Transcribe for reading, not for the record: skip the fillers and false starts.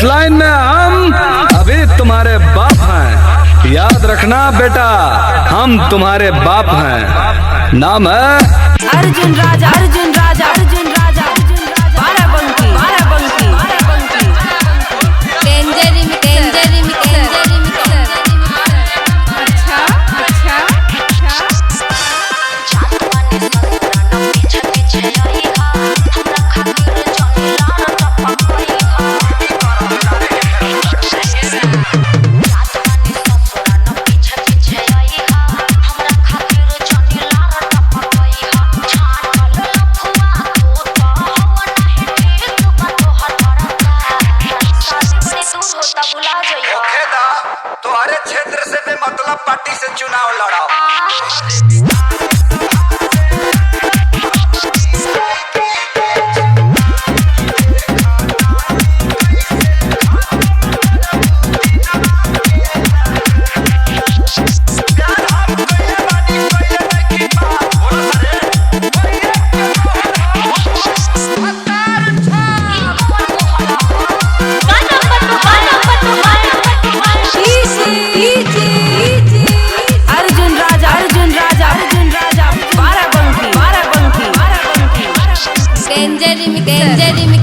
इस line में हम अभी तुम्हारे बाप हैं, याद रखना बेटा, हम तुम्हारे बाप हैं। नाम है अर्जुन राजा, अर्जुन राजा, अर्जुन राजा, बाराबंकी, बाराबंकी, बाराबंकी। डेंजरी में डेंजरी में डेंजरी में अच्छा अच्छा तुम्हारे क्षेत्र से बेमतलब पार्टी से चुनाव लड़ाओ। अर्जुन राजा, अर्जुन राजा, अर्जुन राजा, बाराबंकी, बाराबंकी, बाराबंकी। डेंजरी में